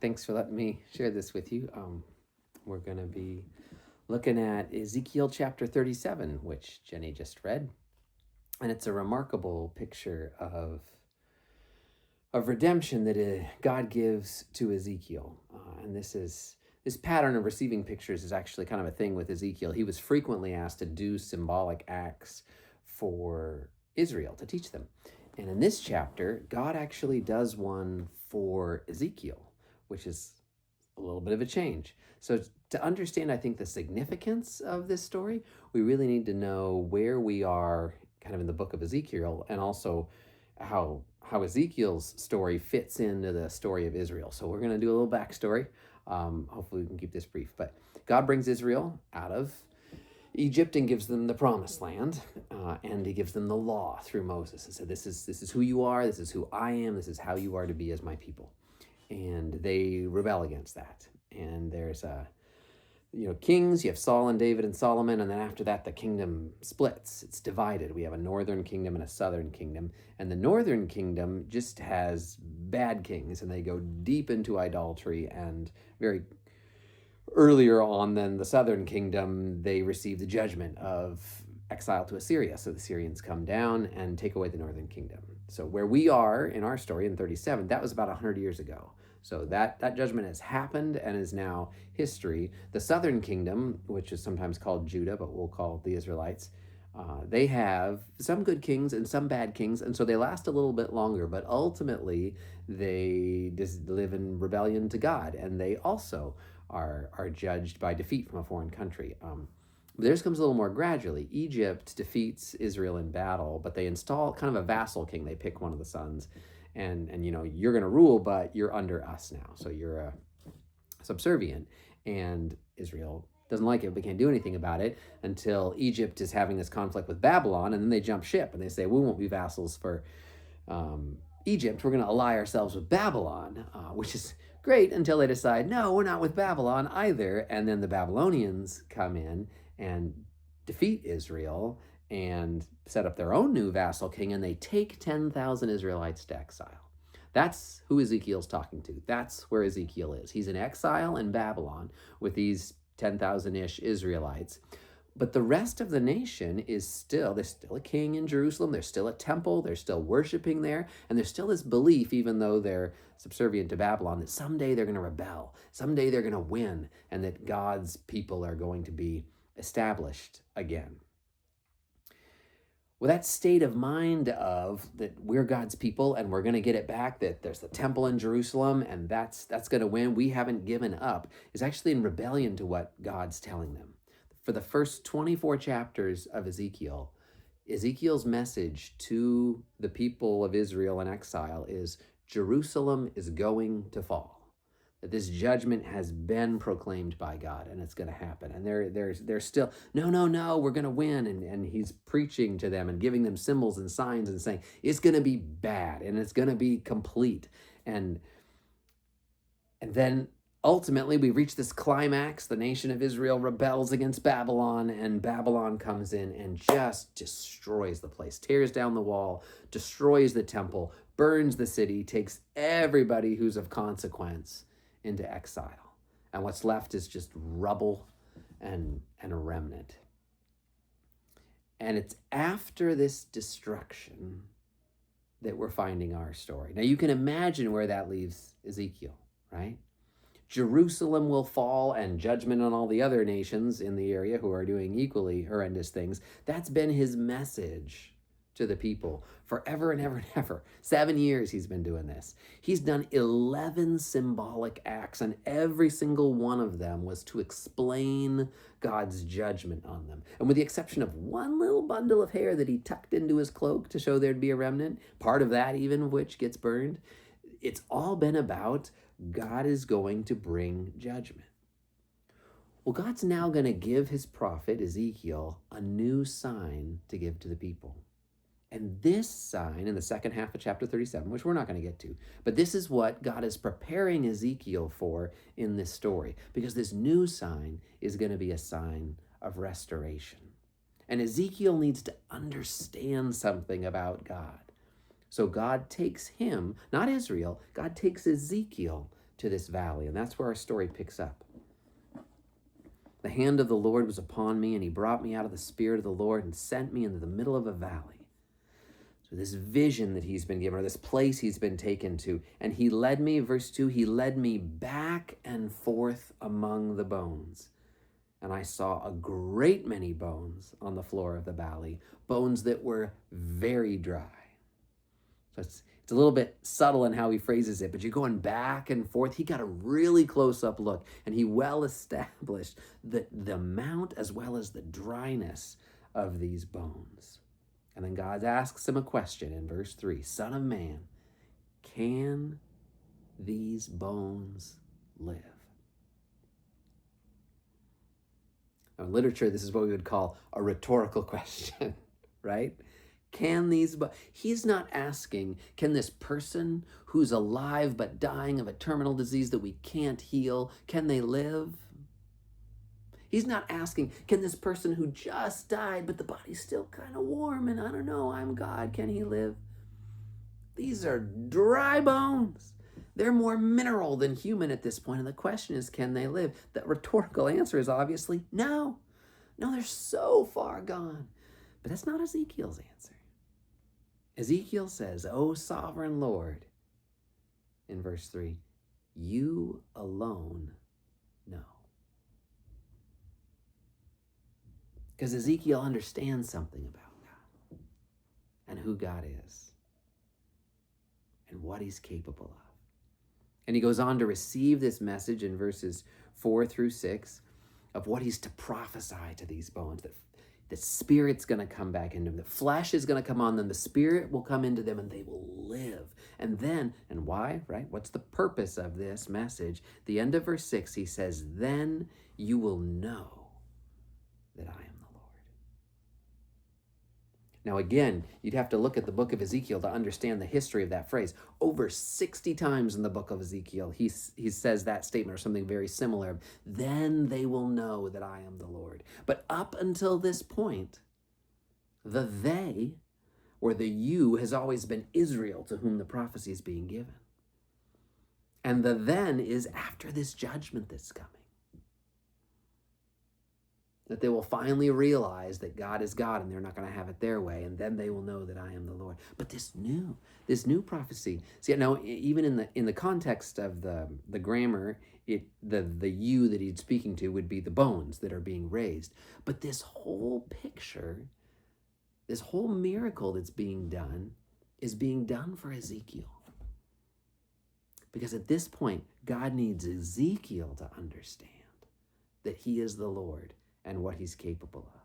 Thanks for letting me share this with you. We're going to be looking at Ezekiel chapter 37, which Jenny just read. And it's a remarkable picture of redemption that God gives to Ezekiel. And this pattern of receiving pictures is actually kind of a thing with Ezekiel. He was frequently asked to do symbolic acts for Israel to teach them. And in this chapter, God actually does one for Ezekiel, which is a little bit of a change. So to understand, I think, the significance of this story, we really need to know where we are kind of in the book of Ezekiel, and also how Ezekiel's story fits into the story of Israel. So we're going to do a little backstory. Hopefully we can keep this brief. But God brings Israel out of Egypt and gives them the promised land, and he gives them the law through Moses. And said, this is who you are, this is who I am, this is how you are to be as my people. And they rebel against that. And there's kings. You have Saul and David and Solomon, and then after that the kingdom splits. It's divided. We have a northern kingdom and a southern kingdom, and the northern kingdom just has bad kings, and they go deep into idolatry. And very earlier on than the southern kingdom, they receive the judgment of exile to Assyria. So the Syrians come down and take away the northern kingdom. So where we are in our story in 37, that was about 100 years ago. So that judgment has happened and is now history. The southern kingdom, which is sometimes called Judah, but we'll call the Israelites, they have some good kings and some bad kings, and so they last a little bit longer, but ultimately they just live in rebellion to God, and they also are judged by defeat from a foreign country. Theirs comes a little more gradually. Egypt defeats Israel in battle, but they install kind of a vassal king. They pick one of the sons, and you're going to rule, but you're under us now, so you're subservient. And Israel doesn't like it, but can't do anything about it until Egypt is having this conflict with Babylon, and then they jump ship and they say, we won't be vassals for Egypt. We're going to ally ourselves with Babylon, which is great until they decide, no, we're not with Babylon either. And then the Babylonians come in and defeat Israel and set up their own new vassal king, and they take 10,000 Israelites to exile. That's who Ezekiel's talking to. That's where Ezekiel is. He's in exile in Babylon with these 10,000-ish Israelites. But the rest of the nation is there's still a king in Jerusalem, there's still a temple, they're still worshiping there, and there's still this belief, even though they're subservient to Babylon, that someday they're going to rebel, someday they're going to win, and that God's people are going to be established again. Well, that state of mind of that we're God's people and we're going to get it back, that there's the temple in Jerusalem and that's going to win, we haven't given up, is actually in rebellion to what God's telling them. For the first 24 chapters of Ezekiel, Ezekiel's message to the people of Israel in exile is Jerusalem is going to fall. That this judgment has been proclaimed by God and it's going to happen. And they're still, no, we're going to win. And he's preaching to them and giving them symbols and signs and saying, it's going to be bad and it's going to be complete. And then ultimately we reach this climax. The nation of Israel rebels against Babylon, and Babylon comes in and just destroys the place, tears down the wall, destroys the temple, burns the city, takes everybody who's of consequence into exile. And what's left is just rubble and a remnant. And it's after this destruction that we're finding our story. Now you can imagine where that leaves Ezekiel, right? Jerusalem will fall and judgment on all the other nations in the area who are doing equally horrendous things. That's been his message to the people forever and ever and ever. 7 years he's been doing this. He's done 11 symbolic acts, and every single one of them was to explain God's judgment on them. And with the exception of one little bundle of hair that he tucked into his cloak to show there'd be a remnant, part of that even of which gets burned, it's all been about God is going to bring judgment. Well, God's now going to give his prophet Ezekiel a new sign to give to the people. And this sign in the second half of chapter 37, which we're not going to get to, but this is what God is preparing Ezekiel for in this story, because this new sign is going to be a sign of restoration. And Ezekiel needs to understand something about God. So God takes him, not Israel, God takes Ezekiel to this valley. And that's where our story picks up. The hand of the Lord was upon me, and he brought me out of the spirit of the Lord and sent me into the middle of a valley. So this vision that he's been given, or this place he's been taken to, and he led me, verse 2, he led me back and forth among the bones. And I saw a great many bones on the floor of the valley, bones that were very dry. So it's a little bit subtle in how he phrases it, but you're going back and forth. He got a really close-up look, and he well established the amount as well as the dryness of these bones. And then God asks him a question in verse 3, Son of man, can these bones live? Now, in literature, this is what we would call a rhetorical question, right? Can these, he's not asking, can this person who's alive but dying of a terminal disease that we can't heal, can they live? He's not asking, can this person who just died but the body's still kind of warm and I don't know, I'm God, can he live? These are dry bones. They're more mineral than human at this point, and the question is, can they live? The rhetorical answer is obviously no. No, they're so far gone. But that's not Ezekiel's answer. Ezekiel says, O sovereign Lord, in verse 3, you alone know. Because Ezekiel understands something about God and who God is and what he's capable of. And he goes on to receive this message in verses 4 through 6 of what he's to prophesy to these bones, that the spirit's going to come back into them. The flesh is going to come on them. The spirit will come into them and they will live. And then, and why, right? What's the purpose of this message? The end of verse 6, he says, then you will know that I am the Lord. Now again, you'd have to look at the book of Ezekiel to understand the history of that phrase. Over 60 times in the book of Ezekiel, he says that statement or something very similar. Then they will know that I am the Lord. But up until this point, the they or the you has always been Israel, to whom the prophecy is being given. And the then is after this judgment that's coming. That they will finally realize that God is God and they're not going to have it their way, and then they will know that I am the Lord. But this new prophecy. See, now even in the context of the grammar, the you that he's speaking to would be the bones that are being raised. But this whole picture, this whole miracle that's being done, is being done for Ezekiel. Because at this point, God needs Ezekiel to understand that he is the Lord and what he's capable of.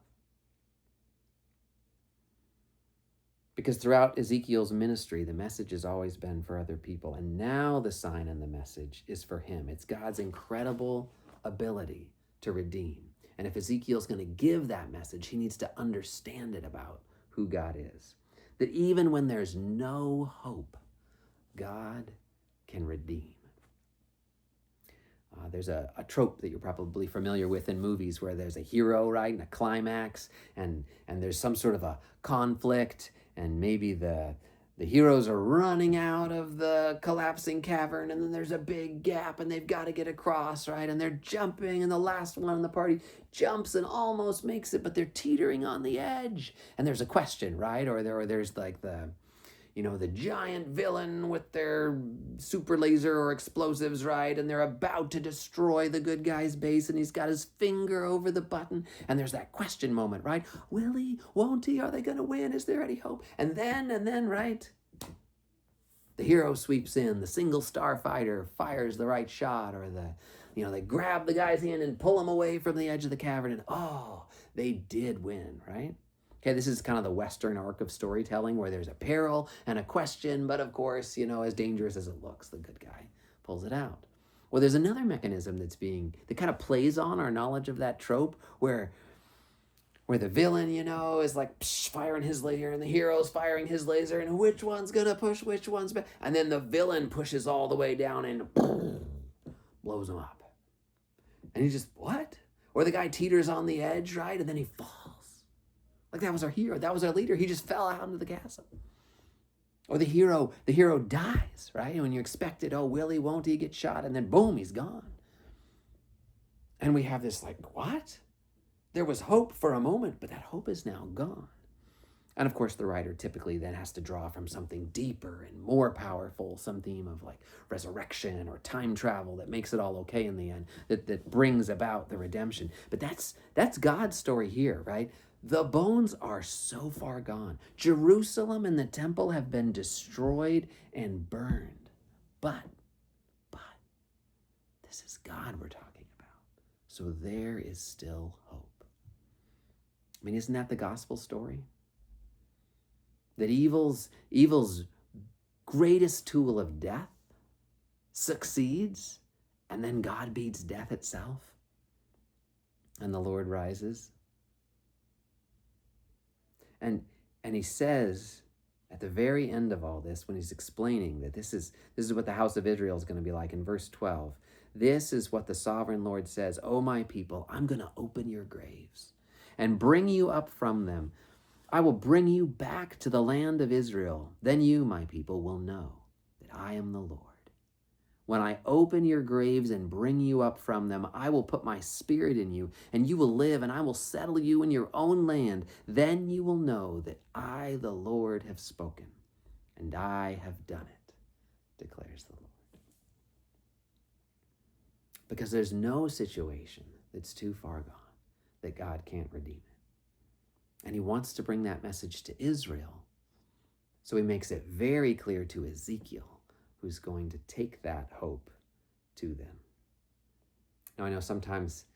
Because throughout Ezekiel's ministry, the message has always been for other people. And now the sign and the message is for him. It's God's incredible ability to redeem. And if Ezekiel's going to give that message, he needs to understand it about who God is. That even when there's no hope, God can redeem. There's a trope that you're probably familiar with in movies where there's a hero, right, and a climax, and there's some sort of a conflict, and maybe the heroes are running out of the collapsing cavern, and then there's a big gap, and they've got to get across, right, and they're jumping, and the last one in the party jumps and almost makes it, but they're teetering on the edge, and there's a question, right, or there's like the giant villain with their super laser or explosives, right? And they're about to destroy the good guy's base, and he's got his finger over the button. And there's that question moment, right? Will he? Won't he? Are they going to win? Is there any hope? And then, right? The hero sweeps in. The single star fighter fires the right shot, or they grab the guy's hand and pull him away from the edge of the cavern, and they did win, right? Okay, this is kind of the Western arc of storytelling where there's a peril and a question, but of course, as dangerous as it looks, the good guy pulls it out. Well, there's another mechanism that kind of plays on our knowledge of that trope where the villain, is like firing his laser and the hero's firing his laser, and which one's going to push which one's back. And then the villain pushes all the way down and blows him up. And he just, what? Or the guy teeters on the edge, right? And then he falls. Like that was our hero. That was our leader. He just fell out into the chasm. Or the hero dies, right? When you expected, oh, will he, won't he get shot? And then boom, he's gone. And we have this like, what? There was hope for a moment, but that hope is now gone. And of course, the writer typically then has to draw from something deeper and more powerful, some theme of like resurrection or time travel that makes it all okay in the end, that brings about the redemption. But that's God's story here, right? The bones are so far gone. Jerusalem and the temple have been destroyed and burned. But this is God we're talking about. So there is still hope. I mean, isn't that the gospel story? That evil's greatest tool of death succeeds, and then God beats death itself, and the Lord rises. And he says at the very end of all this, when he's explaining that this is what the house of Israel is going to be like in verse 12, this is what the sovereign Lord says, "O my people, I'm going to open your graves and bring you up from them. I will bring you back to the land of Israel. Then you, my people, will know that I am the Lord. When I open your graves and bring you up from them, I will put my spirit in you, and you will live, and I will settle you in your own land. Then you will know that I, the Lord, have spoken, and I have done it, declares the Lord." Because there's no situation that's too far gone that God can't redeem it. And he wants to bring that message to Israel. So he makes it very clear to Ezekiel, who's going to take that hope to them. Now, I know sometimes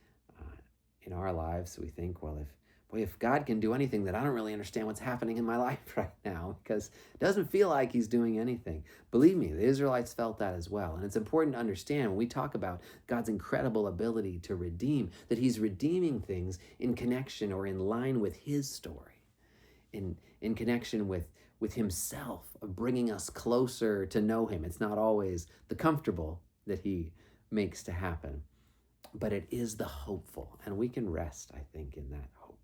in our lives we think, well, if God can do anything, then I don't really understand what's happening in my life right now, because it doesn't feel like he's doing anything. Believe me, the Israelites felt that as well. And it's important to understand when we talk about God's incredible ability to redeem, that he's redeeming things in connection or in line with his story, in connection with himself, of bringing us closer to know him. It's not always the comfortable that he makes to happen, but it is the hopeful. And we can rest, I think, in that hope.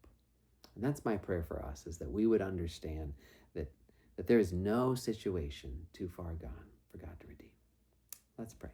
And that's my prayer for us, is that we would understand that there is no situation too far gone for God to redeem. Let's pray.